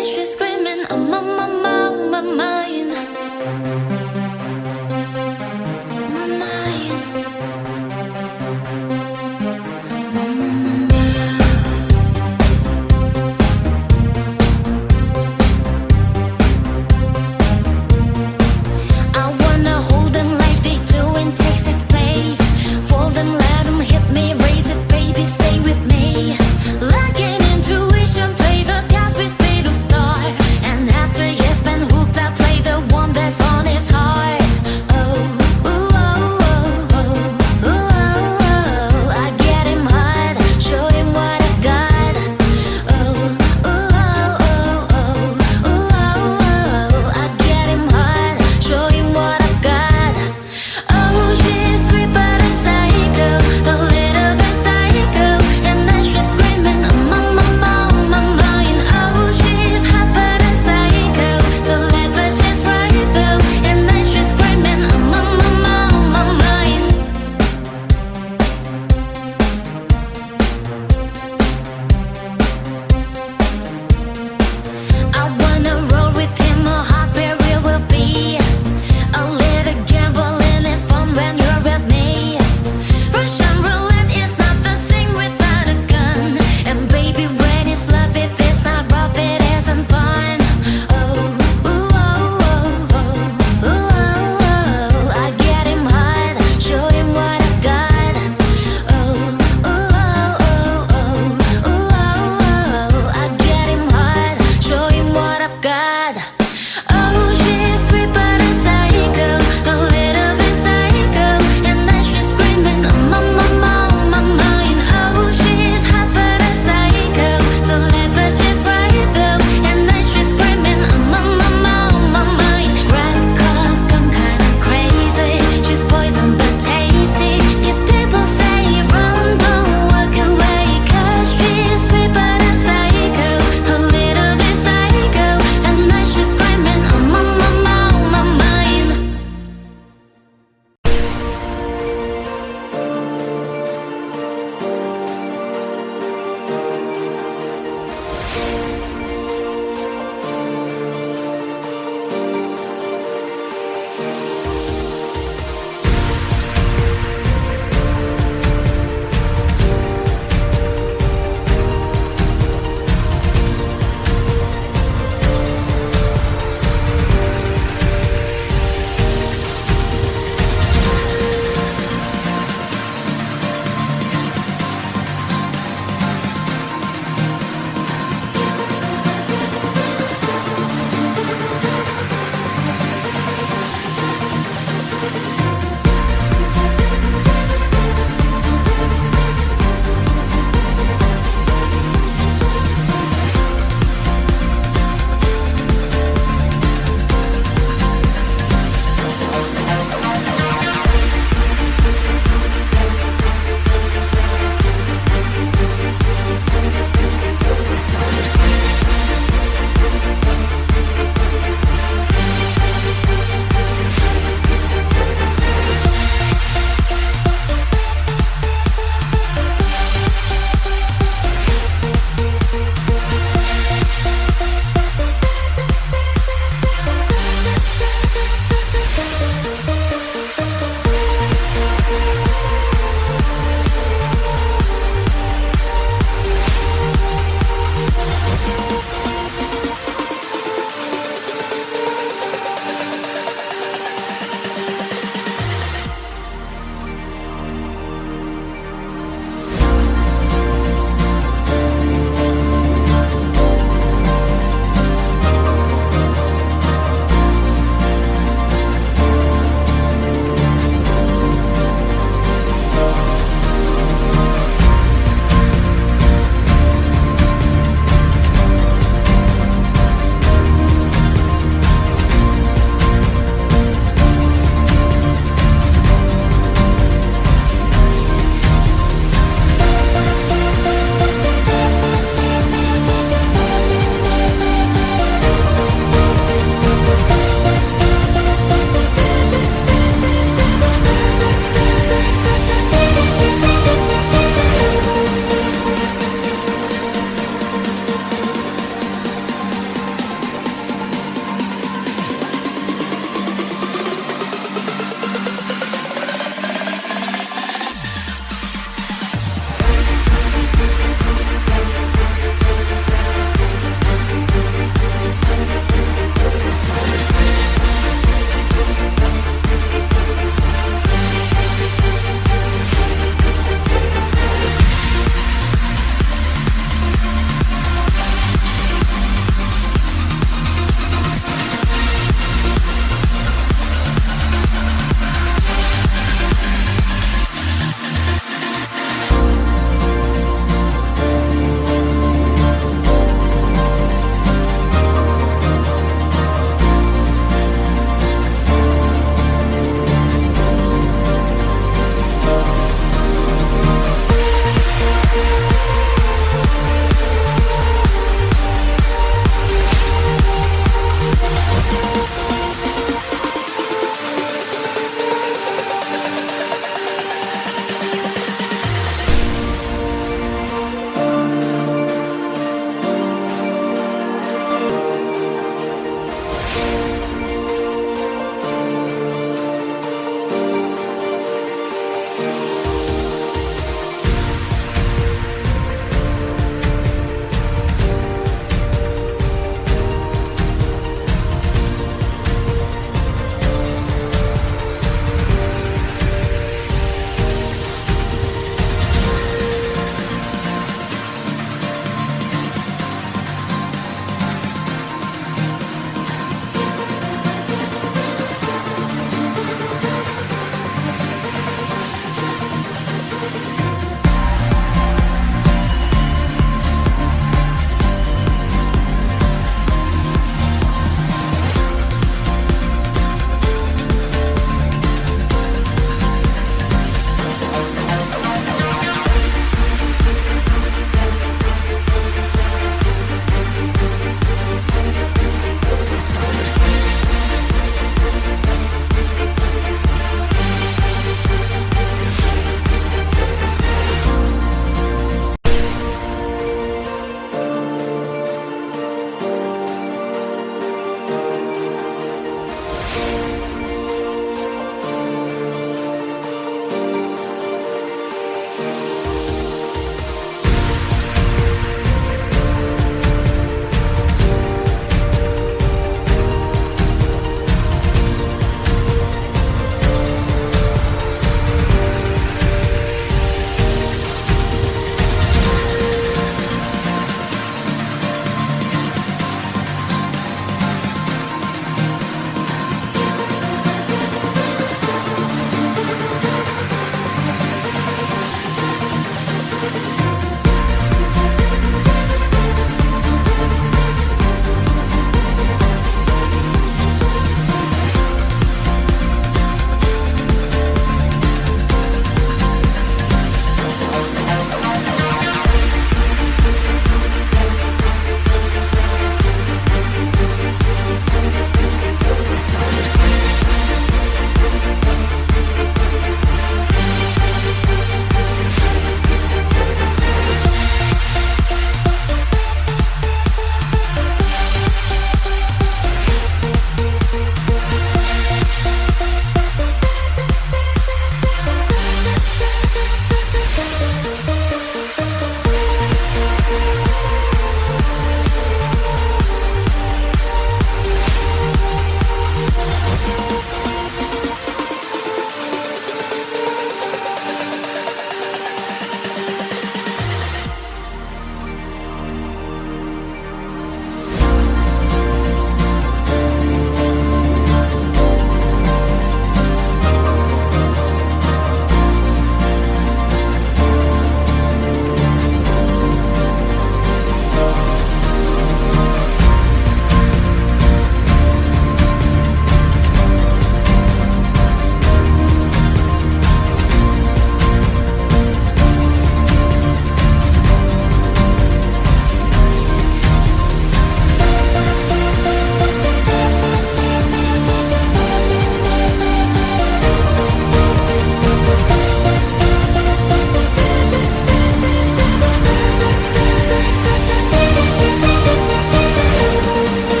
night she's screaming, I'm on my mind. My mind. I wanna hold them like they do in Texas Place. Fold them, let them hit me, raise it, baby, stay with me. Like an intuition, play the cards we stay to start. And after he has been hooked, I play the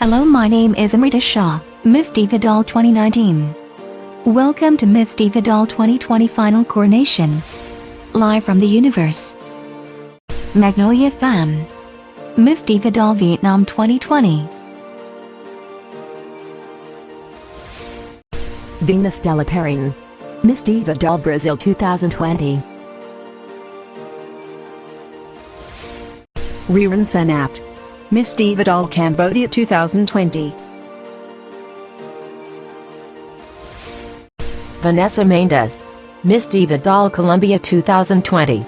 Hello, my name is Amrita Shah, Miss Diva Doll 2019. Welcome to Miss Diva Doll 2020 Final Coronation. Live from the universe. Magnolia Pham. Miss Diva Doll Vietnam 2020. Venus Della Perrin. Miss Diva Doll Brazil 2020. Riran Sanat. Miss Diva Doll Cambodia 2020. Vanessa Mendes. Miss Diva Doll Colombia 2020.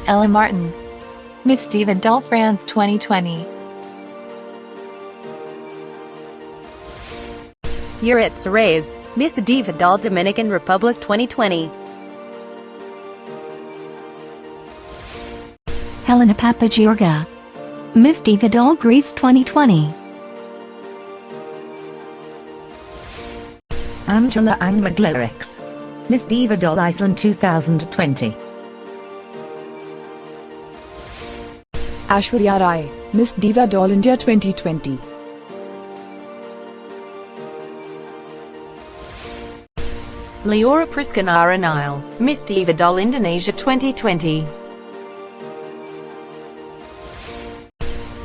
Ella Martin. Miss Diva Doll France 2020. Yuritsa Reyes, Miss Diva Doll Dominican Republic 2020. Helena Papagiorga. Miss Diva Doll Greece 2020. Angela Angmaglorix. Miss Diva Doll Iceland 2020. Aishwarya Rai, Miss Diva Doll India 2020. Leora Priscanara Nile, Miss Diva Doll Indonesia 2020.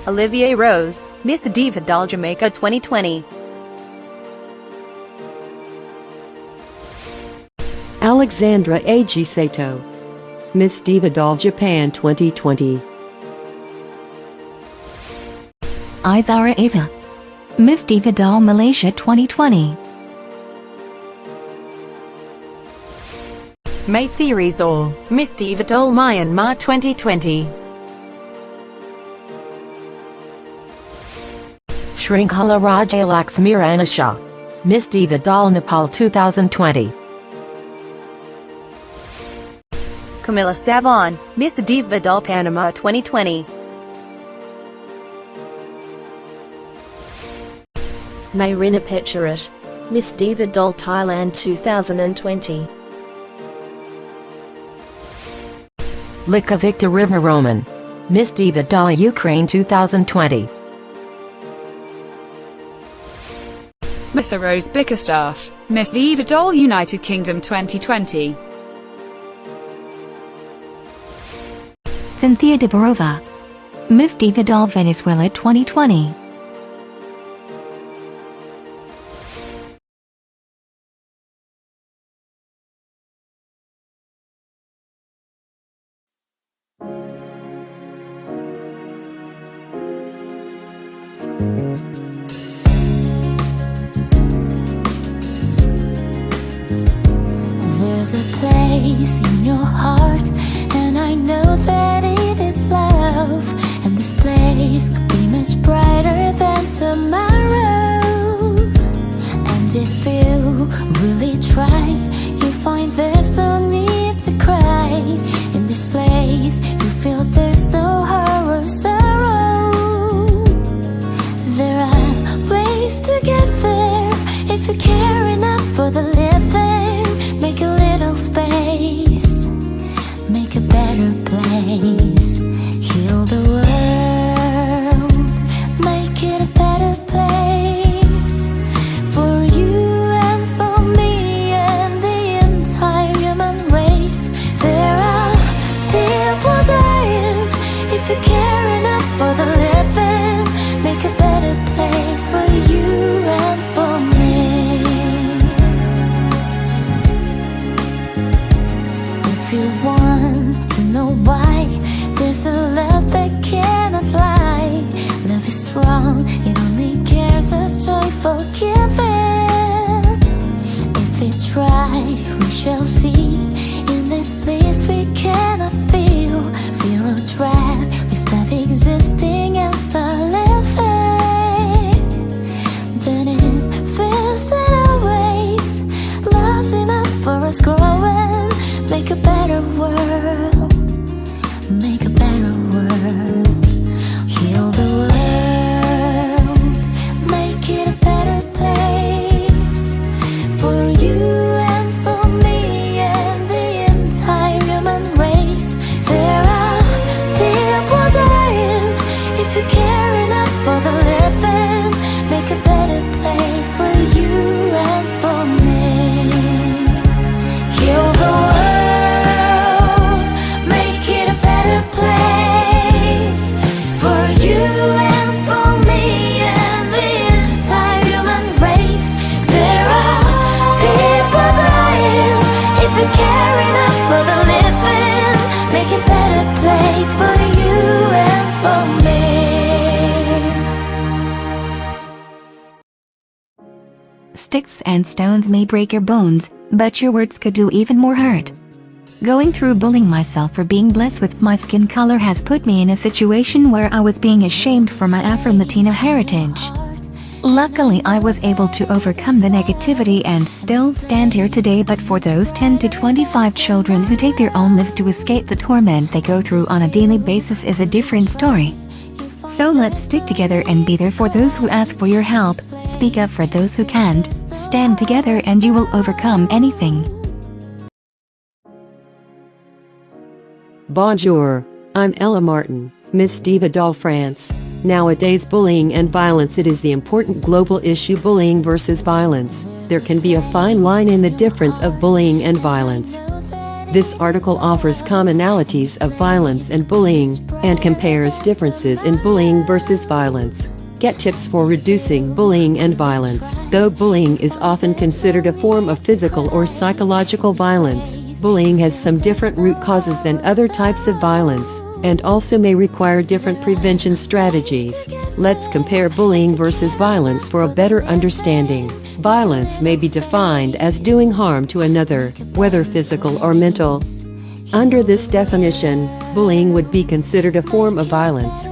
Olivier Rose, Miss Diva Doll Jamaica 2020. Alexandra A.G. Sato. Miss Diva Doll Japan 2020. Izara Ava. Miss Diva Doll Malaysia 2020. May Theories All, Miss Diva Doll Myanmar 2020. Shrinkala Rajalaxmirana Shah. Miss Diva Doll Nepal 2020. Camilla Savon, Miss Diva Doll Panama 2020. Mayrina Pecharit. Miss Diva Doll Thailand 2020. Lika Victor River Roman. Miss Diva Doll Ukraine 2020. Miss Rose Bickerstaff, Miss Diva Doll United Kingdom 2020. Cynthia Deborova. Miss Diva Doll Venezuela 2020. There's a place in your heart, and I know that it is love. And this place could be much brighter than tomorrow. And if you really try, you find there's no need to cry. In this place, you feel there's no horror, sorrow. There are ways to get there if you care enough for the living. Make a little space, make a better place. Heal the world, make it a better place. For you and for me and the entire human race. There are people dying. If you care enough for the living, make a better place for you and for me. If you want to know why, there's a love that cannot lie. Love is strong, it only cares of joyful giving. If we try, we shall see. In this place we cannot feel fear or dread. We stop existing and start living. Then it feels that always love's enough for us growing. Make a better world, make a better world. Heal the world, make it a better place. Sticks and stones may break your bones, but your words could do even more hurt. Going through bullying myself for being blessed with my skin color has put me in a situation where I was being ashamed for my Afro-Latina heritage. Luckily, I was able to overcome the negativity and still stand here today, but for those 10 to 25 children who take their own lives to escape the torment they go through on a daily basis is a different story. So let's stick together and be there for those who ask for your help, speak up for those who can't, stand together and you will overcome anything. Bonjour, I'm Ella Martin, Miss Diva doll France. Nowadays, bullying and violence, it is the important global issue bullying versus violence. There can be a fine line in the difference of bullying and violence. This article offers commonalities of violence and bullying, and compares differences in bullying versus violence. Get tips for reducing bullying and violence. Though bullying is often considered a form of physical or psychological violence, bullying has some different root causes than other types of violence, and also may require different prevention strategies. Let's compare bullying versus violence for a better understanding. Violence may be defined as doing harm to another, whether physical or mental. Under this definition, bullying would be considered a form of violence.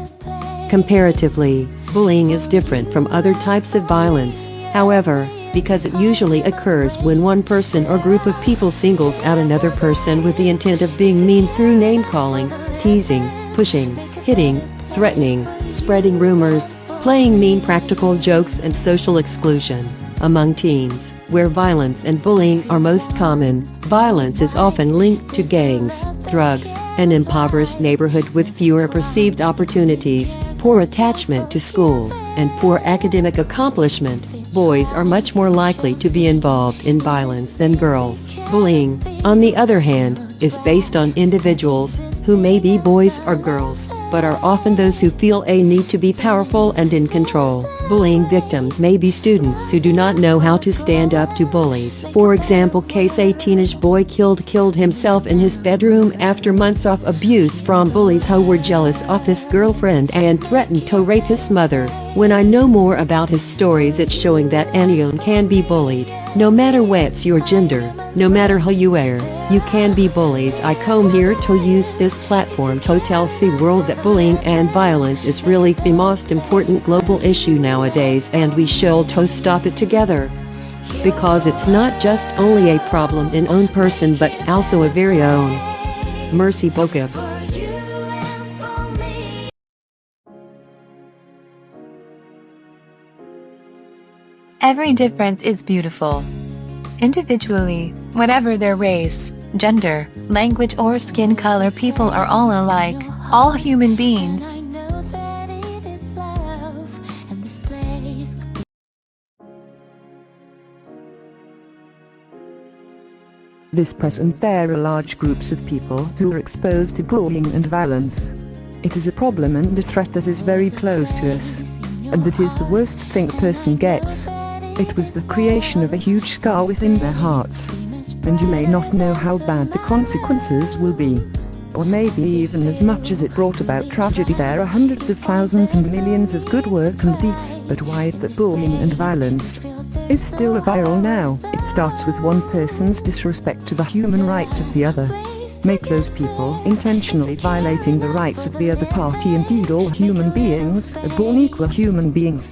Comparatively, bullying is different from other types of violence, however, because it usually occurs when one person or group of people singles out another person with the intent of being mean through name-calling, teasing, pushing, hitting, threatening, spreading rumors, playing mean practical jokes and social exclusion. Among teens, where violence and bullying are most common, violence is often linked to gangs, drugs, an impoverished neighborhood with fewer perceived opportunities, poor attachment to school, and poor academic accomplishment. Boys are much more likely to be involved in violence than girls. Bullying, on the other hand, is based on individuals, who may be boys or girls, but are often those who feel a need to be powerful and in control. Bullying victims may be students who do not know how to stand up to bullies. For example, case a teenage boy killed himself in his bedroom after months of abuse from bullies who were jealous of his girlfriend and threatened to rape his mother. When I know more about his stories, it's showing that anyone can be bullied. No matter what's your gender, no matter who you are, you can be bullies. I come here to use this platform to tell the world that bullying and violence is really the most important global issue nowadays, and we should to stop it together. Because it's not just only a problem in own person but also a very own. Merci beaucoup. Every difference is beautiful. Individually, whatever their race, gender, language or skin color, people are all alike, all human beings. This present there are large groups of people who are exposed to bullying and violence. It is a problem and a threat that is very close to us. And that is the worst thing a person gets. It was the creation of a huge scar within their hearts. And you may not know how bad the consequences will be. Or maybe even as much as it brought about tragedy. There are hundreds of thousands and millions of good words and deeds, but why is that bullying and violence is still viral now? It starts with one person's disrespect to the human rights of the other. Make those people intentionally violating the rights of the other party. Indeed, all human beings are born equal human beings,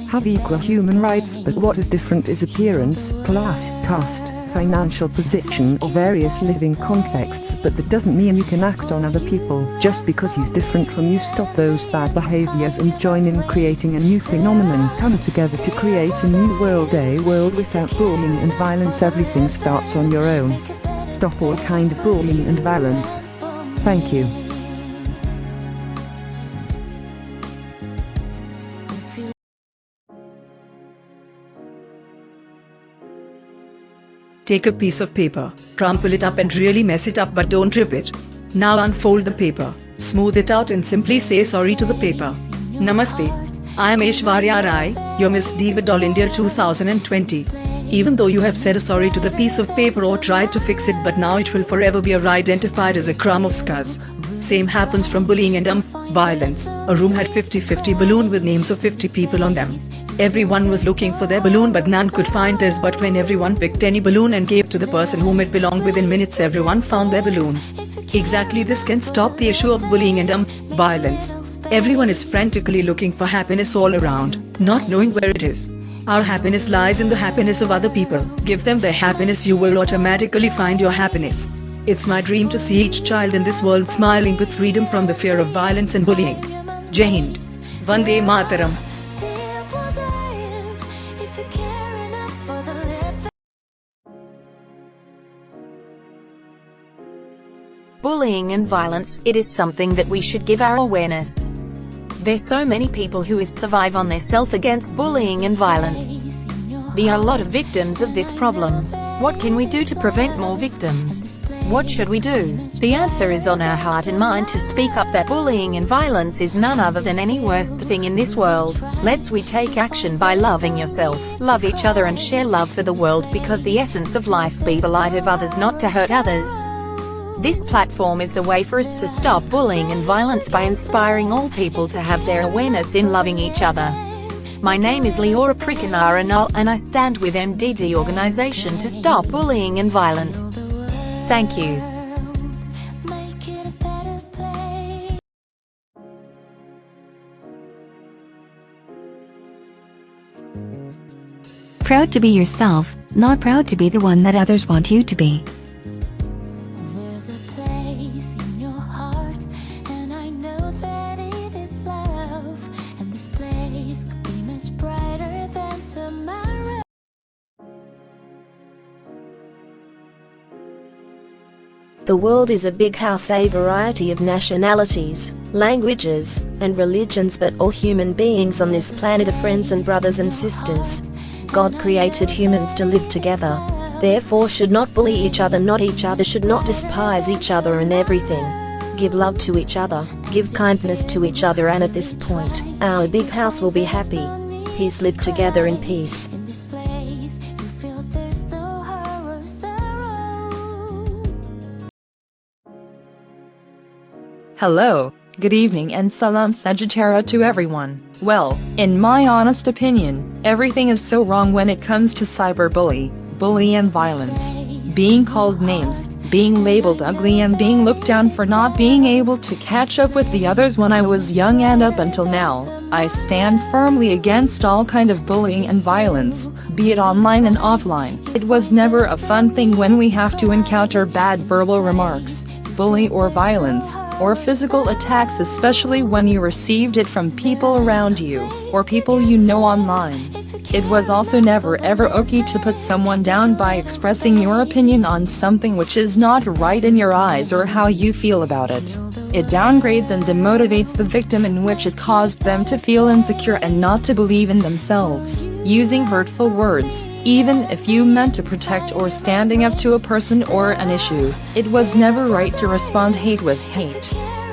have equal human rights, but what is different is appearance, class, caste, financial position or various living contexts. But that doesn't mean you can act on other people just because he's different from you. Stop those bad behaviors and join in creating a new phenomenon. Come together to create a new world, a world without bullying and violence. Everything starts on your own. Stop all kind of bullying and violence. Thank you. Take a piece of paper, crumple it up and really mess it up, but don't rip it. Now unfold the paper, smooth it out and simply say sorry to the paper. Namaste. I am Aishwarya Rai, your Miss Diva Doll India 2020. Even though you have said sorry to the piece of paper or tried to fix it, but now it will forever be identified as a crumb of scars. Same happens from bullying and violence. A room had 50-50 balloon with names of 50 people on them. Everyone was looking for their balloon but none could find theirs, but when everyone picked any balloon and gave to the person whom it belonged, within minutes everyone found their balloons. Exactly, this can stop the issue of bullying and violence. Everyone is frantically looking for happiness all around, not knowing where it is. Our happiness lies in the happiness of other people. Give them their happiness, you will automatically find your happiness. It's my dream to see each child in this world smiling with freedom from the fear of violence and bullying. Jai Hind. Vande Mataram. Bullying and violence, it is something that we should give our awareness. There's so many people who survive on their self against bullying and violence. There are a lot of victims of this problem. What can we do to prevent more victims? What should we do? The answer is on our heart and mind to speak up that bullying and violence is none other than any worst thing in this world. We take action by loving yourself, love each other and share love for the world, because the essence of life be the light of others, not to hurt others. This platform is the way for us to stop bullying and violence by inspiring all people to have their awareness in loving each other. My name is Leora Prikanar and I stand with MDD organization to stop bullying and violence. Thank you. Proud to be yourself, not proud to be the one that others want you to be. There's a place in your heart, and I know that it is love, and this place could be much brighter than tomorrow. The world is a big house, a variety of nationalities, languages, and religions, but all human beings on this planet are friends and brothers and sisters. God created humans to live together. Therefore should not bully each other, should not despise each other in everything. Give love to each other, give kindness to each other, and at this point, our big house will be happy. Peace, live together in peace. In this place, you feel there's no horror, sorrow. Hello, good evening and salam Sagittarius to everyone. Well, in my honest opinion, everything is so wrong when it comes to cyberbully, bully and violence. Being called names, being labeled ugly and being looked down for not being able to catch up with the others when I was young and up until now. I stand firmly against all kind of bullying and violence, be it online and offline. It was never a fun thing when we have to encounter bad verbal remarks, bully or violence, or physical attacks, especially when you received it from people around you, or people you know online. It was also never ever okay to put someone down by expressing your opinion on something which is not right in your eyes or how you feel about it. It downgrades and demotivates the victim, in which it caused them to feel insecure and not to believe in themselves. Using hurtful words, even if you meant to protect or standing up to a person or an issue, it was never right to respond hate with hate.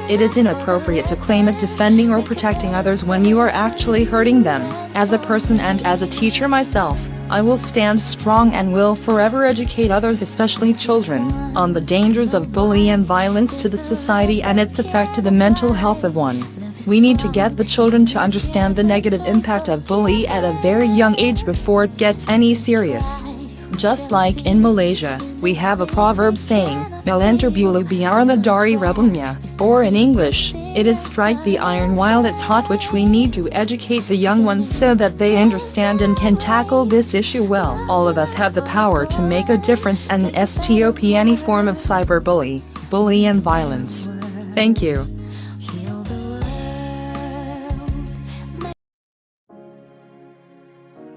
It is inappropriate to claim it defending or protecting others when you are actually hurting them. As a person and as a teacher myself, I will stand strong and will forever educate others, especially children, on the dangers of bullying and violence to the society and its effect to the mental health of one. We need to get the children to understand the negative impact of bullying at a very young age before it gets any serious. Just like in Malaysia, we have a proverb saying, "Melenter bulu biarlah dari rebelnya," or in English, it is strike the iron while it's hot, which we need to educate the young ones so that they understand and can tackle this issue well. All of us have the power to make a difference and stop any form of cyberbully, bully and violence. Thank you.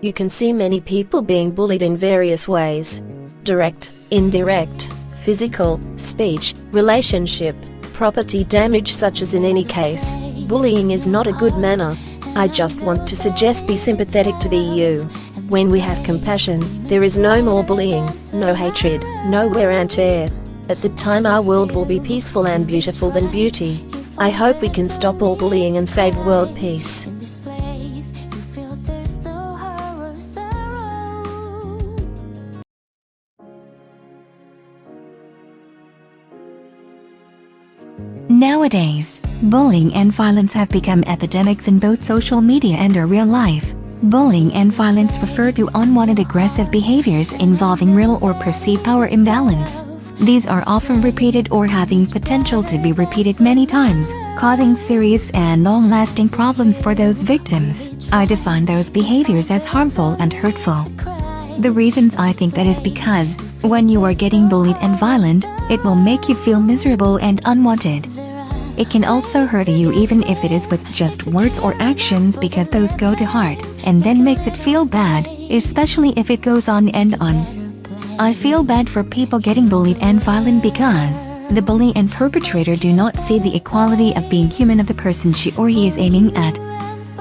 You can see many people being bullied in various ways. Direct, indirect, physical, speech, relationship, property damage, such as in any case. Bullying is not a good manner. I just want to suggest be sympathetic to the you. When we have compassion, there is no more bullying, no hatred, no wear and tear. At the time our world will be peaceful and beautiful than beauty. I hope we can stop all bullying and save world peace. Nowadays, bullying and violence have become epidemics in both social media and our real life. Bullying and violence refer to unwanted aggressive behaviors involving real or perceived power imbalance. These are often repeated or having potential to be repeated many times, causing serious and long-lasting problems for those victims. I define those behaviors as harmful and hurtful. The reasons I think that is because, when you are getting bullied and violent, it will make you feel miserable and unwanted. It can also hurt you even if it is with just words or actions because those go to heart, and then makes it feel bad, especially if it goes on and on. I feel bad for people getting bullied and violent because the bully and perpetrator do not see the equality of being human of the person she or he is aiming at.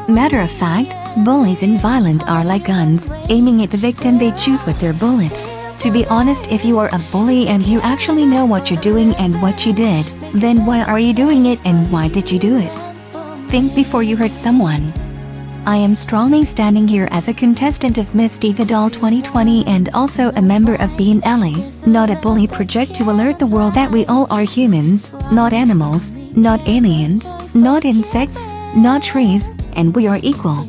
Matter of fact, bullies and violent are like guns, aiming at the victim they choose with their bullets. To be honest, if you are a bully and you actually know what you're doing and what you did, then why are you doing it and why did you do it? Think before you hurt someone. I am strongly standing here as a contestant of Miss Diva Doll 2020 and also a member of Being Ellie, not a bully, project to alert the world that we all are humans, not animals, not aliens, not insects, not trees, and we are equal.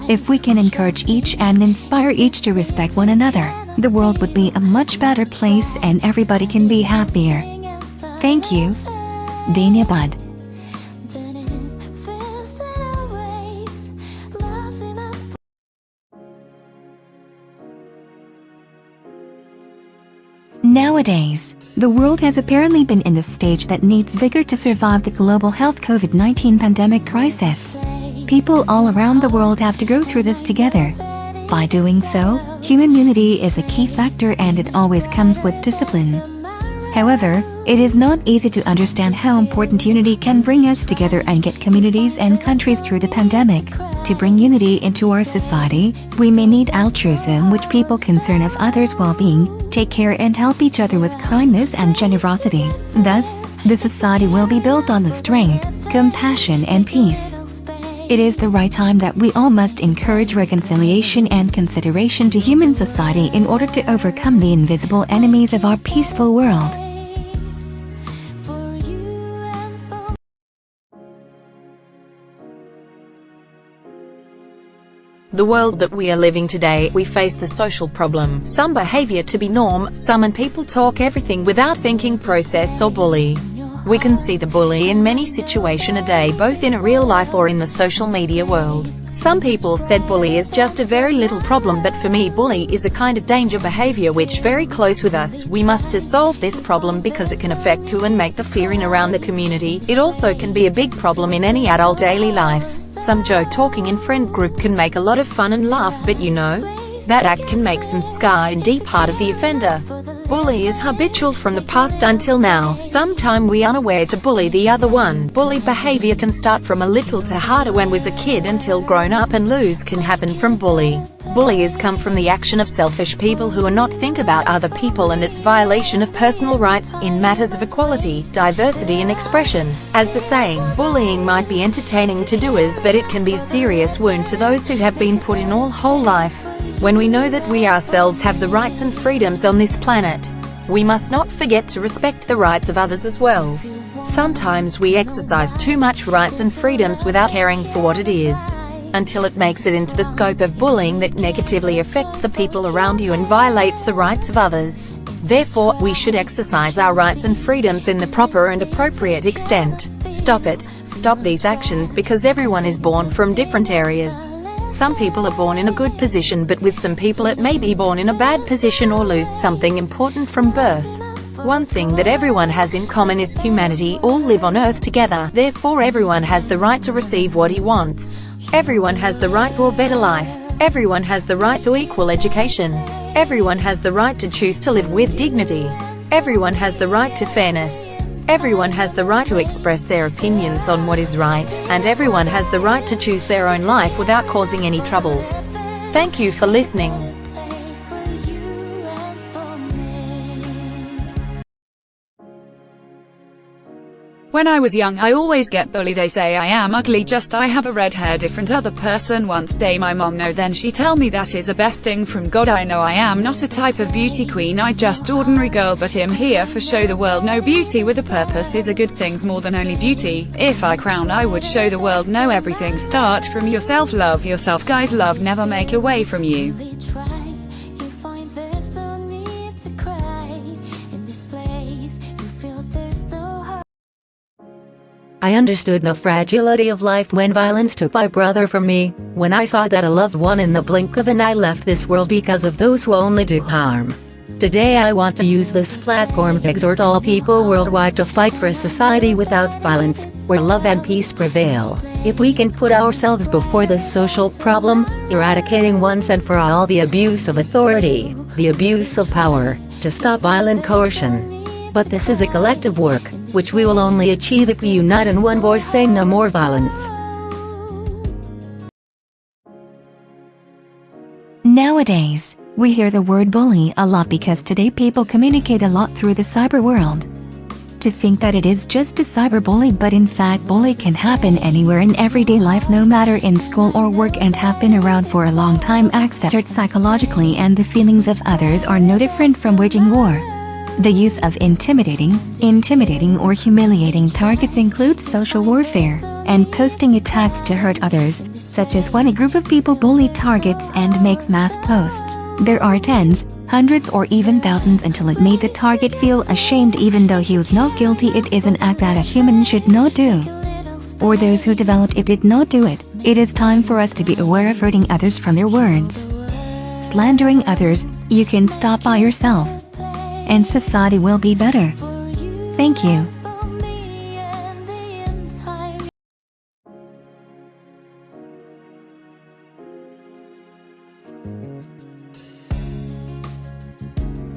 If we can encourage each and inspire each to respect one another, the world would be a much better place and everybody can be happier. Thank you. Dania Bud. Nowadays, the world has apparently been in the stage that needs vigor to survive the global health COVID-19 pandemic crisis. People all around the world have to go through this together. By doing so, human unity is a key factor and it always comes with discipline. However, it is not easy to understand how important unity can bring us together and get communities and countries through the pandemic. To bring unity into our society, we may need altruism, which people concern of others' well-being, take care and help each other with kindness and generosity. Thus, the society will be built on the strength, compassion and peace. It is the right time that we all must encourage reconciliation and consideration to human society in order to overcome the invisible enemies of our peaceful world. The world that we are living today, we face the social problem. Some behavior to be norm, some and people talk everything without thinking, process or bully. We can see the bully in many situations a day, both in a real life or in the social media world. Some people said bully is just a very little problem, but for me bully is a kind of danger behavior which very close with us. We must solve this problem because it can affect to and make the fearing around the community. It also can be a big problem in any adult daily life. Some joke talking in friend group can make a lot of fun and laugh, but you know, that act can make some scar in deep heart of the offender. Bully is habitual from the past until now. Sometime we unaware to bully the other one. Bully behavior can start from a little to harder when was a kid until grown up, and lose can happen from bully. Bullies come from the action of selfish people who are not think about other people, and its violation of personal rights in matters of equality, diversity and expression. As the saying, bullying might be entertaining to doers, but it can be a serious wound to those who have been put in all whole life. When we know that we ourselves have the rights and freedoms on this planet, we must not forget to respect the rights of others as well. Sometimes we exercise too much rights and freedoms without caring for what it is, until it makes it into the scope of bullying that negatively affects the people around you and violates the rights of others. Therefore, we should exercise our rights and freedoms in the proper and appropriate extent. Stop it. Stop these actions, because everyone is born from different areas. Some people are born in a good position, but with some people it may be born in a bad position or lose something important from birth. One thing that everyone has in common is humanity. All live on earth together, therefore everyone has the right to receive what he wants. Everyone has the right to a better life. Everyone has the right to equal education. Everyone has the right to choose to live with dignity. Everyone has the right to fairness. Everyone has the right to express their opinions on what is right, and everyone has the right to choose their own life without causing any trouble. Thank you for listening. When I was young I always get bullied. They say I am ugly, just I have a red hair different. Other person once day my mom no, then she tell me that is the best thing from God. I know I am not a type of beauty queen, I just ordinary girl, but I'm here for show the world. No, beauty with a purpose is a good things more than only beauty. If I crown I would show the world. No, everything start from yourself. Love yourself guys, love never make away from you. I understood the fragility of life when violence took my brother from me, when I saw that a loved one in the blink of an eye left this world because of those who only do harm. Today I want to use this platform to exhort all people worldwide to fight for a society without violence, where love and peace prevail. If we can put ourselves before this social problem, eradicating once and for all the abuse of authority, the abuse of power, to stop violent coercion. But this is a collective work, which we will only achieve if we unite in one voice saying no more violence. Nowadays, we hear the word bully a lot because today people communicate a lot through the cyber world. To think that it is just a cyberbully, but in fact bully can happen anywhere in everyday life, no matter in school or work, and have been around for a long time, accepted psychologically, and the feelings of others are no different from waging war. The use of intimidating or humiliating targets includes social warfare and posting attacks to hurt others, such as when a group of people bully targets and makes mass posts. There are tens, hundreds or even thousands until it made the target feel ashamed even though he was not guilty. It is an act that a human should not do. Or those who developed it did not do it. It is time for us to be aware of hurting others from their words. Slandering others, you can stop by yourself. And society will be better. Thank you.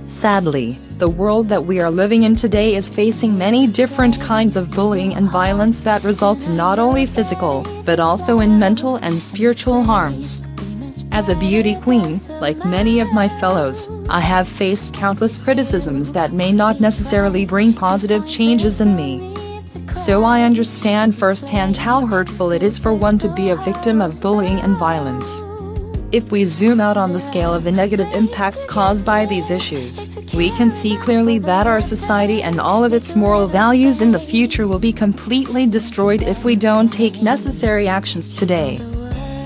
Sadly, the world that we are living in today is facing many different kinds of bullying and violence that result in not only physical, but also in mental and spiritual harms. As a beauty queen, like many of my fellows, I have faced countless criticisms that may not necessarily bring positive changes in me. So I understand firsthand how hurtful it is for one to be a victim of bullying and violence. If we zoom out on the scale of the negative impacts caused by these issues, we can see clearly that our society and all of its moral values in the future will be completely destroyed if we don't take necessary actions today.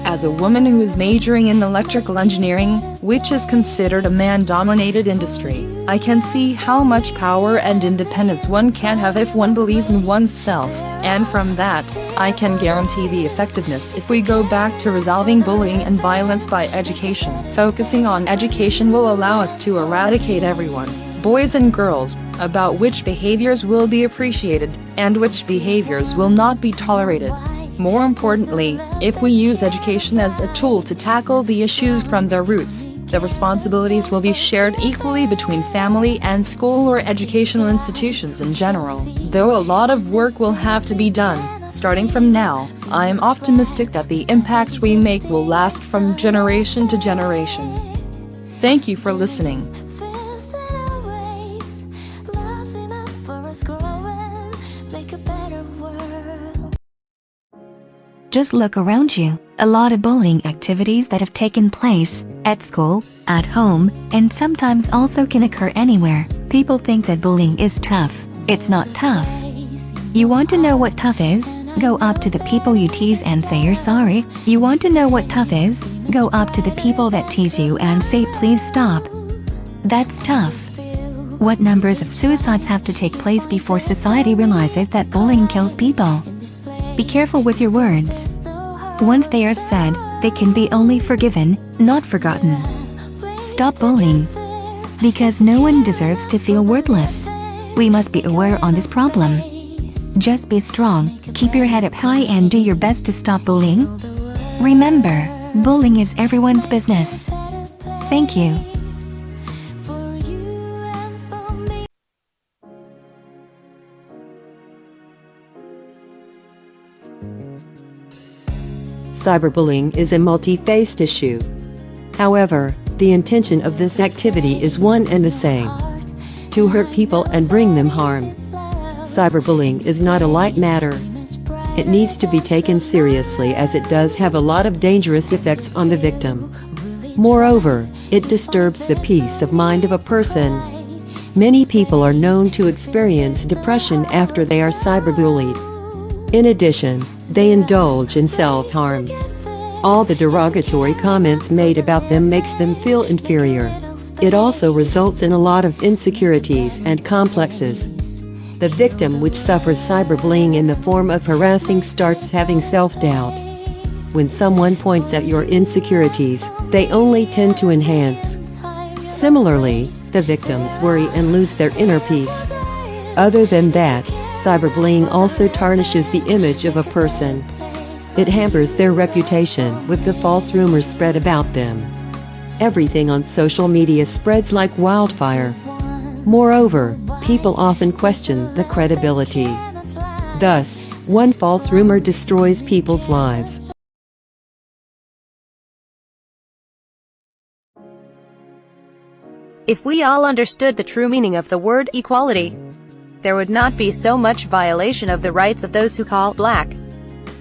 As a woman who is majoring in electrical engineering, which is considered a man-dominated industry, I can see how much power and independence one can have if one believes in oneself, and from that, I can guarantee the effectiveness if we go back to resolving bullying and violence by education. Focusing on education will allow us to eradicate everyone, boys and girls, about which behaviors will be appreciated, and which behaviors will not be tolerated. More importantly, if we use education as a tool to tackle the issues from their roots, the responsibilities will be shared equally between family and school or educational institutions in general. Though a lot of work will have to be done, starting from now, I am optimistic that the impacts we make will last from generation to generation. Thank you for listening. Just look around you. A lot of bullying activities that have taken place at school, at home, and sometimes also can occur anywhere. People think that bullying is tough. It's not tough. You want to know what tough is? Go up to the people you tease and say you're sorry. You want to know what tough is? Go up to the people that tease you and say please stop. That's tough. What numbers of suicides have to take place before society realizes that bullying kills people? Be careful with your words. Once they are said, they can be only forgiven, not forgotten. Stop bullying. Because no one deserves to feel worthless. We must be aware on this problem. Just be strong, keep your head up high and do your best to stop bullying. Remember, bullying is everyone's business. Thank you. Cyberbullying is a multi-faced issue. However, the intention of this activity is one and the same: to hurt people and bring them harm. Cyberbullying is not a light matter. It needs to be taken seriously as it does have a lot of dangerous effects on the victim. Moreover, it disturbs the peace of mind of a person. Many people are known to experience depression after they are cyberbullied. In addition, they indulge in self-harm. All the derogatory comments made about them makes them feel inferior. It also results in a lot of insecurities and complexes. The victim which suffers cyberbullying in the form of harassing starts having self-doubt. When someone points at your insecurities, they only tend to enhance. Similarly, the victims worry and lose their inner peace. Other than that, cyberbullying also tarnishes the image of a person. It hampers their reputation with the false rumors spread about them. Everything on social media spreads like wildfire. Moreover, people often question the credibility. Thus, one false rumor destroys people's lives. If we all understood the true meaning of the word equality, there would not be so much violation of the rights of those who call black.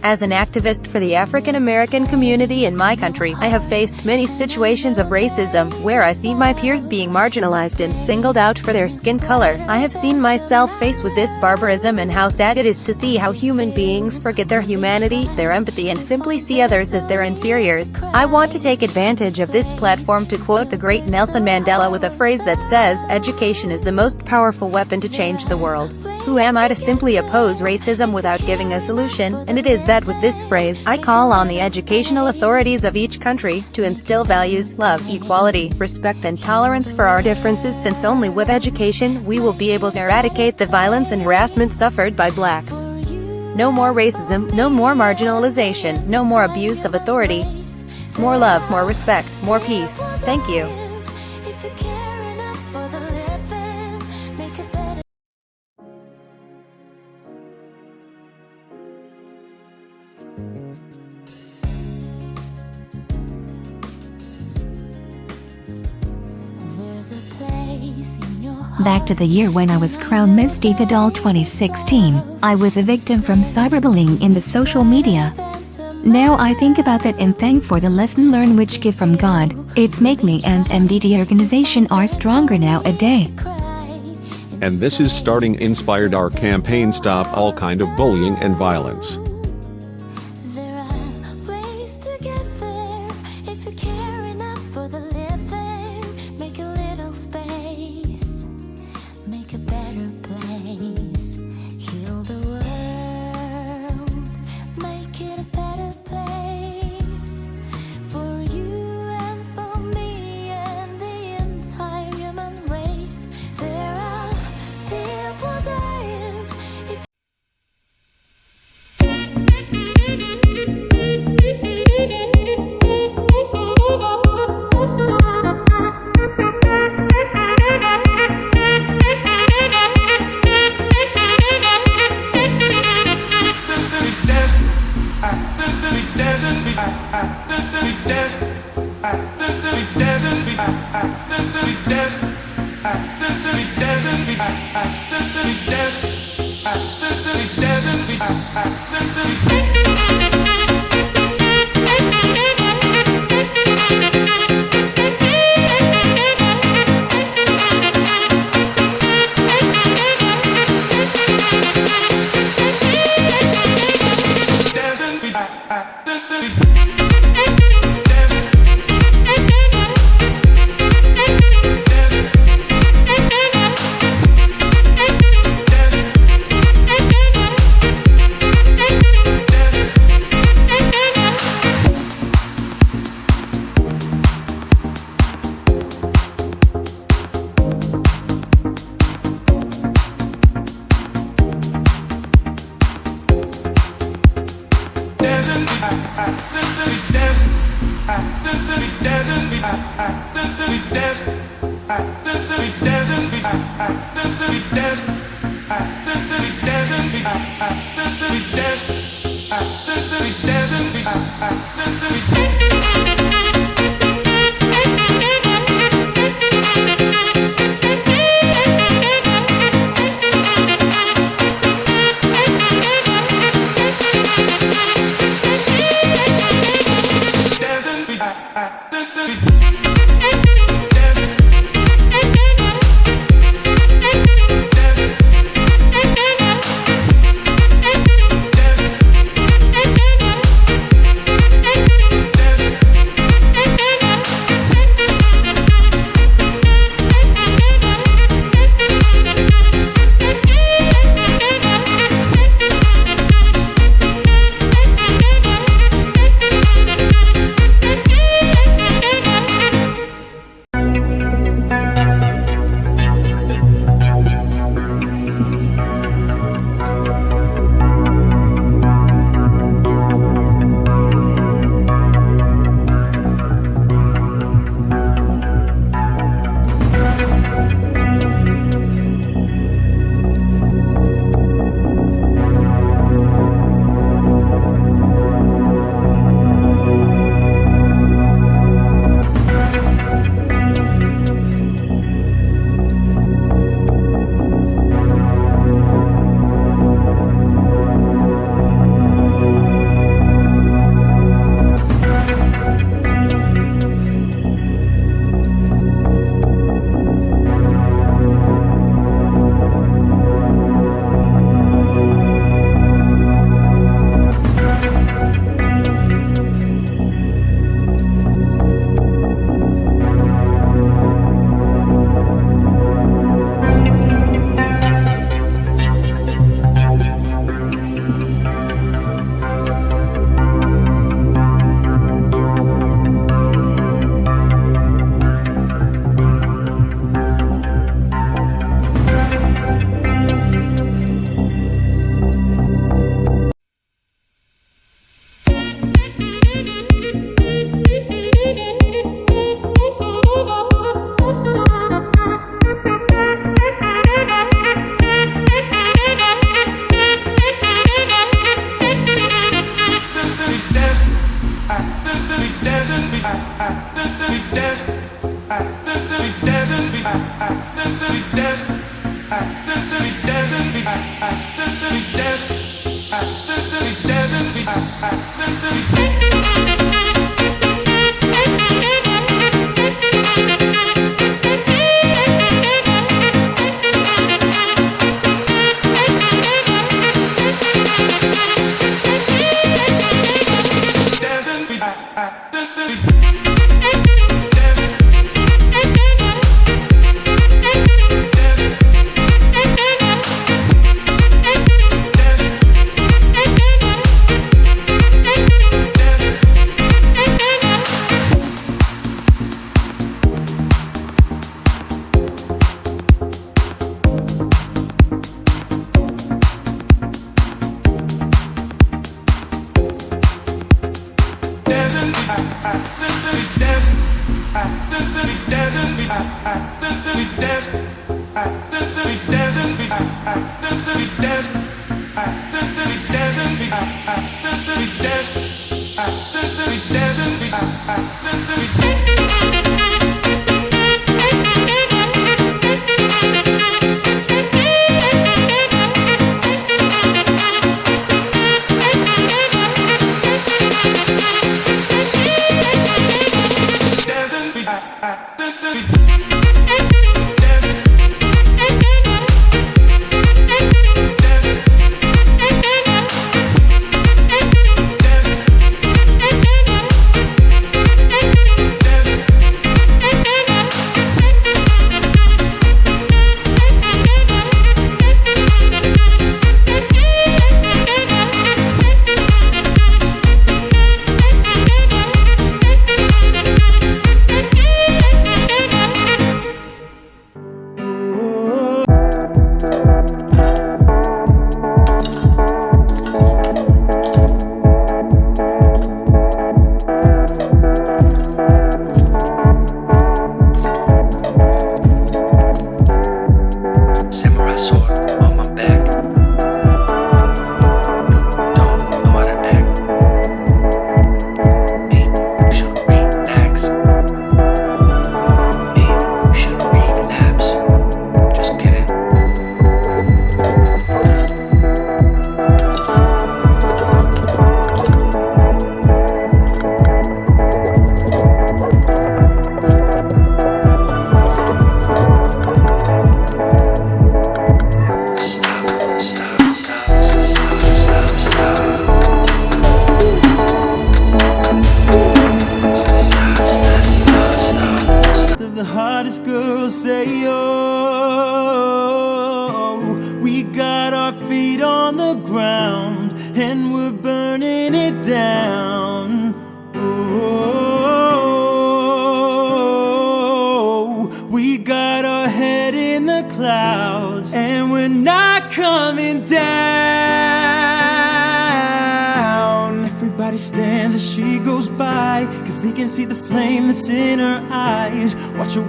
As an activist for the African American community in my country, I have faced many situations of racism, where I see my peers being marginalized and singled out for their skin color. I have seen myself face with this barbarism and how sad it is to see how human beings forget their humanity, their empathy and simply see others as their inferiors. I want to take advantage of this platform to quote the great Nelson Mandela with a phrase that says, "Education is the most powerful weapon to change the world." Who am I to simply oppose racism without giving a solution? And it is that with this phrase, I call on the educational authorities of each country to instill values, love, equality, respect and tolerance for our differences, since only with education we will be able to eradicate the violence and harassment suffered by blacks. No more racism, no more marginalization, no more abuse of authority. More love, more respect, more peace. Thank you. Back to the year when I was crowned Miss Diva Doll 2016, I was a victim from cyberbullying in the social media. Now I think about that and thank for the lesson learned which give from God. It's make me and MDD organization are stronger now a day. And this is starting inspired our campaign Stop All Kind of Bullying and Violence.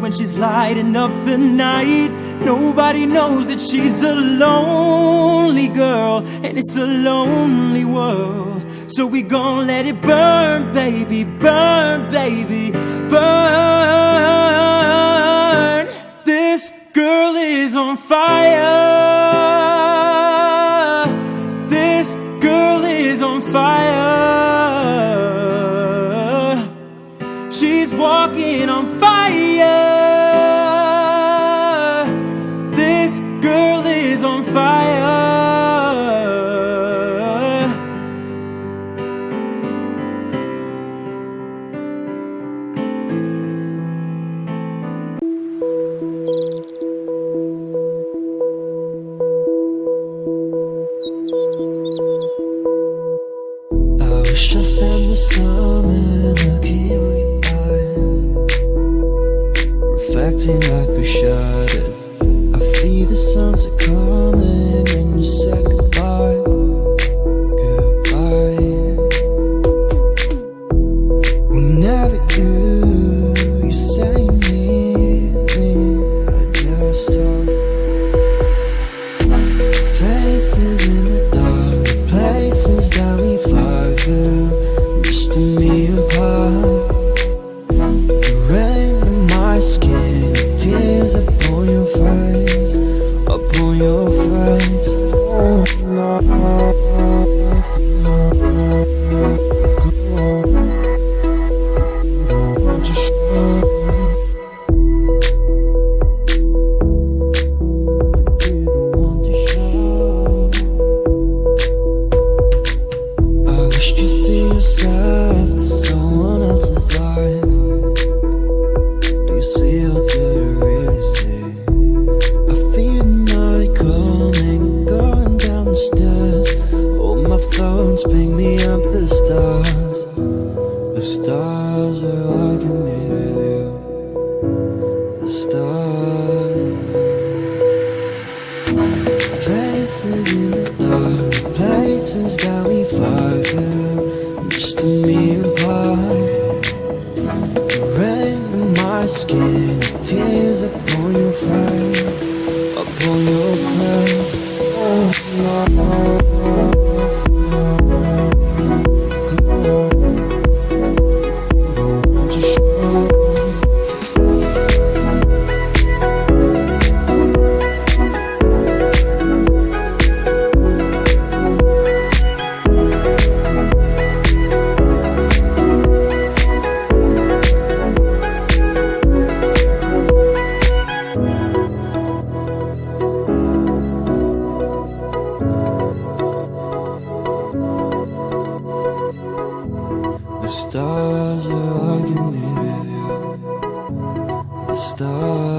When she's lighting up the night, nobody knows that she's a lonely girl, and it's a lonely world. So we gon' let it burn, baby, burn, baby, burn. This girl is on fire. This girl is on fire. She's walking on fire. This girl is on fire. I wish I spent the summer looking at your eyes, reflecting life through shadows. I feel the suns are coming and you said goodbye, goodbye. Whenever you say you need me, I just stop. Faces in the dark, places that we fly through, just a me apart. The rain in my skin, stars. Faces in the dark, places that we fly through, just me apart. Rain in my skin, tears upon your face, upon your face. The stars are hugging me with you. The stars.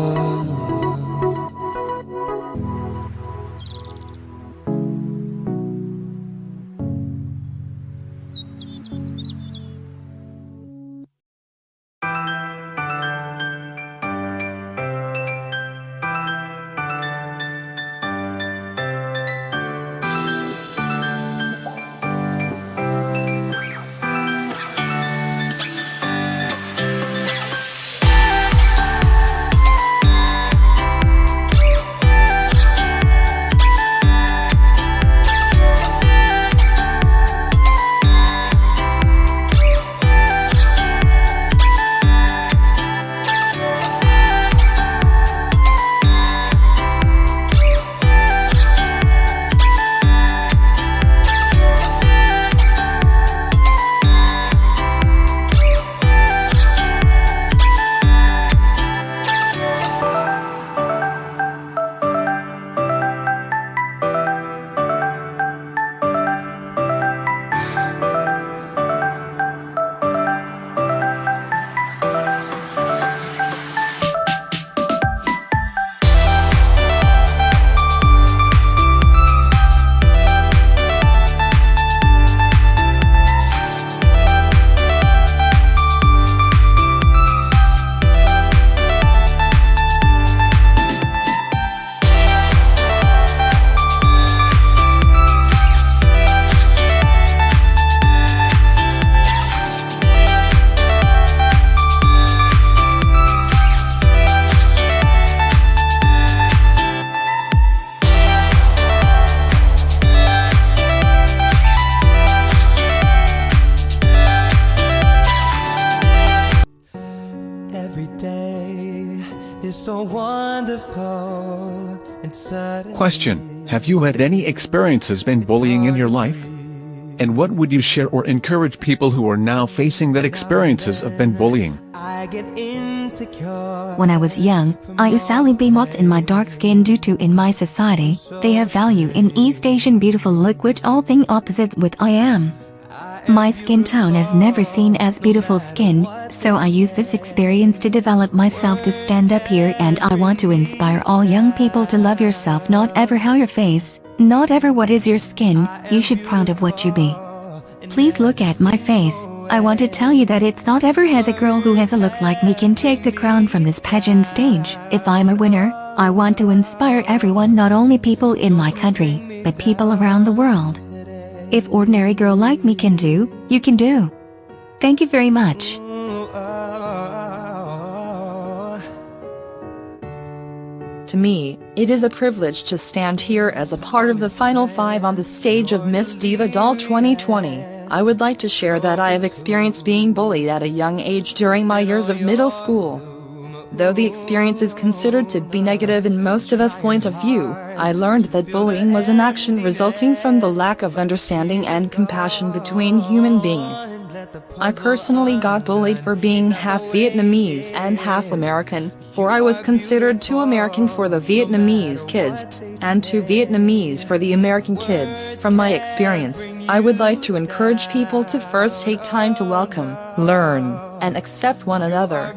So wonderful and sudden. Question: have you had any experiences been bullying in your life? And what would you share or encourage people who are now facing that experiences of been bullying? I get insecure. When I was young, I usually be mocked in my dark skin due to in my society, they have value in East Asian beautiful look which all thing opposite with I am. My skin tone is never seen as beautiful skin, so I use this experience to develop myself to stand up here, and I want to inspire all young people to love yourself, not ever how your face, not ever what is your skin, you should proud of what you be. Please look at my face, I want to tell you that it's not ever has a girl who has a look like me can take the crown from this pageant stage. If I'm a winner, I want to inspire everyone, not only people in my country, but people around the world. If ordinary girl like me can do, you can do. Thank you very much. To me, it is a privilege to stand here as a part of the final 5 on the stage of Miss Diva Doll 2020. I would like to share that I have experienced being bullied at a young age during my years of middle school. Though the experience is considered to be negative in most of us' point of view, I learned that bullying was an action resulting from the lack of understanding and compassion between human beings. I personally got bullied for being half Vietnamese and half American, for I was considered too American for the Vietnamese kids, and too Vietnamese for the American kids. From my experience, I would like to encourage people to first take time to welcome, learn, and accept one another.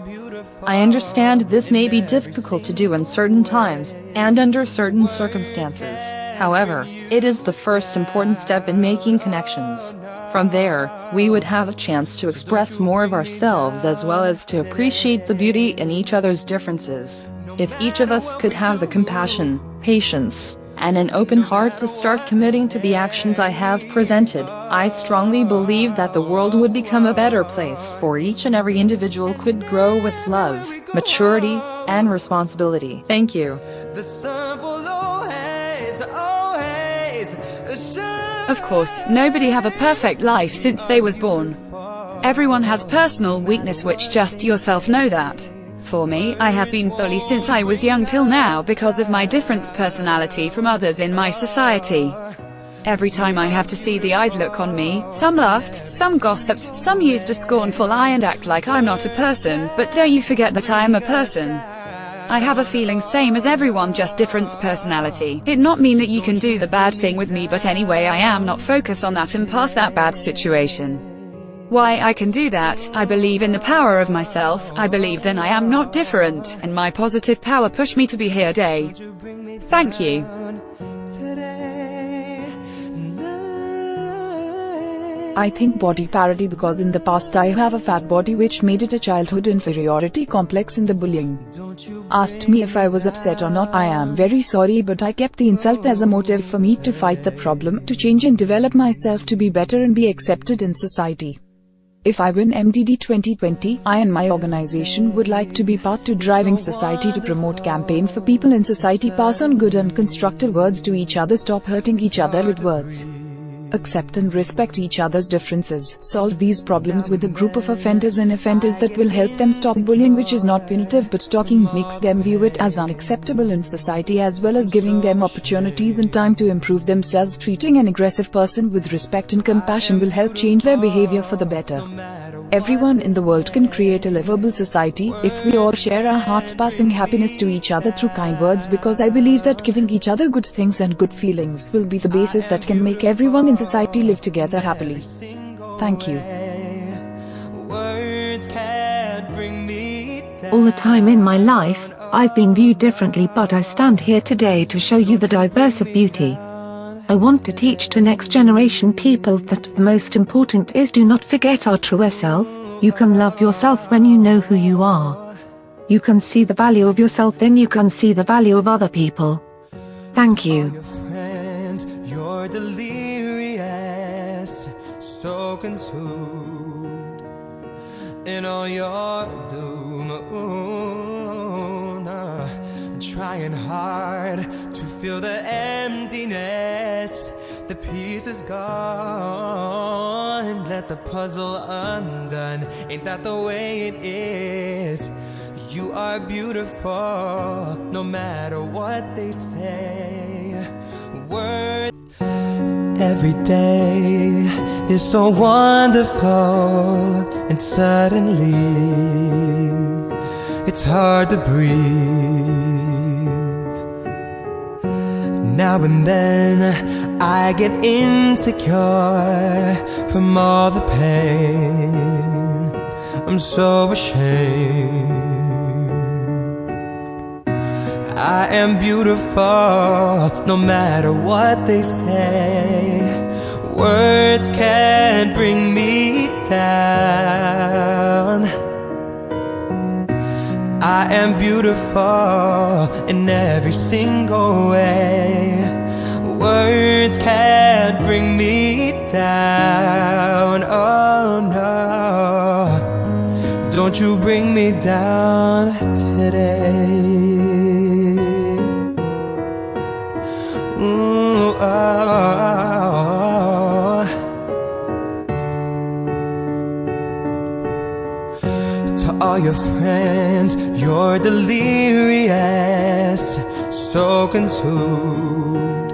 I understand this may be difficult to do in certain times, and under certain circumstances. However, it is the first important step in making connections. From there, we would have a chance to express more of ourselves as well as to appreciate the beauty in each other's differences. If each of us could have the compassion, patience, and an open heart to start committing to the actions I have presented, I strongly believe that the world would become a better place, for each and every individual could grow with love, maturity, and responsibility. Thank you. Of course, nobody have a perfect life since they was born. Everyone has personal weakness, which just yourself know that. For me, I have been bullied since I was young till now because of my different personality from others in my society. Every time I have to see the eyes look on me, some laughed, some gossiped, some used a scornful eye and act like I'm not a person, but don't you forget that I am a person. I have a feeling same as everyone, just different personality. It not mean that you can do the bad thing with me, but anyway I am not focus on that and pass that bad situation. Why I can do that, I believe in the power of myself, I believe that I am not different, and my positive power push me to be here today. Thank you. I think body parody because in the past I have a fat body which made it a childhood inferiority complex in the bullying. Asked me if I was upset or not. I am very sorry, but I kept the insult as a motive for me to fight the problem, to change and develop myself to be better and be accepted in society. If I win MDD 2020, I and my organization would like to be part to driving society to promote campaign for people in society, pass on good and constructive words to each other, stop hurting each other with words. Accept and respect each other's differences, solve these problems with a group of offenders and offenders that will help them stop bullying, which is not punitive but talking makes them view it as unacceptable in society, as well as giving them opportunities and time to improve themselves. Treating an aggressive person with respect and compassion will help change their behavior for the better. Everyone in the world can create a livable society if we all share our hearts, passing happiness to each other through kind words, because I believe that giving each other good things and good feelings will be the basis that can make everyone in society live together happily. Thank you. All the time in my life, I've been viewed differently, but I stand here today to show you the diverse of beauty. I want to teach to next generation people that the most important is do not forget our true self. You can love yourself when you know who you are. You can see the value of yourself, then you can see the value of other people. Thank you. You're delirious, so consumed in all your doom. Trying hard to fill the emptiness. The piece is gone. Let the puzzle undone. Ain't that the way it is? You are beautiful, no matter what they say. Words. Every day is so wonderful, and suddenly it's hard to breathe. Now and then I get insecure from all the pain. I'm so ashamed. I am beautiful, no matter what they say. Words can't bring me down. I am beautiful in every single way. Words can't bring me down. Oh no, don't you bring me down today. Ooh, oh. To all your friends, you're delirious, so consumed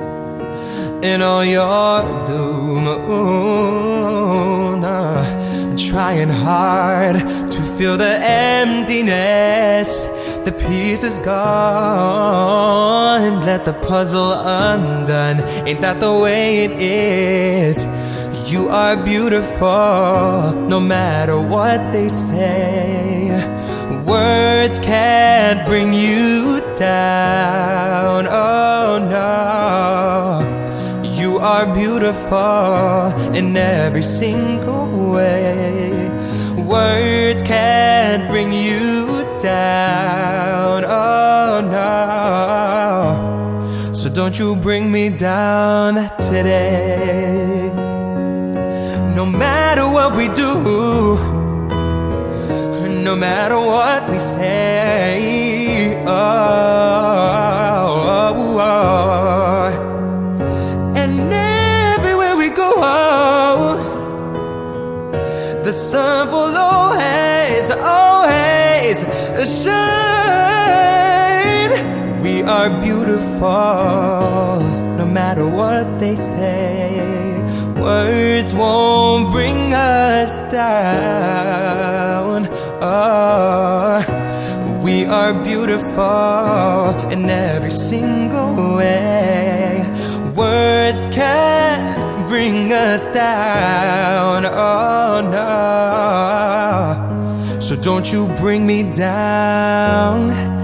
in all your doom. Trying hard to fill the emptiness. The piece is gone. Let the puzzle undone. Ain't that the way it is? You are beautiful, no matter what they say. Words can't bring you down. Oh no, you are beautiful in every single way. Words can't bring you down, oh no. So don't you bring me down today. No matter what we do, no matter what we say, oh, oh, oh. And everywhere we go, the sun will always, always shine. We are beautiful, no matter what they say. Words won't bring us down. Oh, we are beautiful in every single way. Words can't bring us down. Oh no. So don't you bring me down.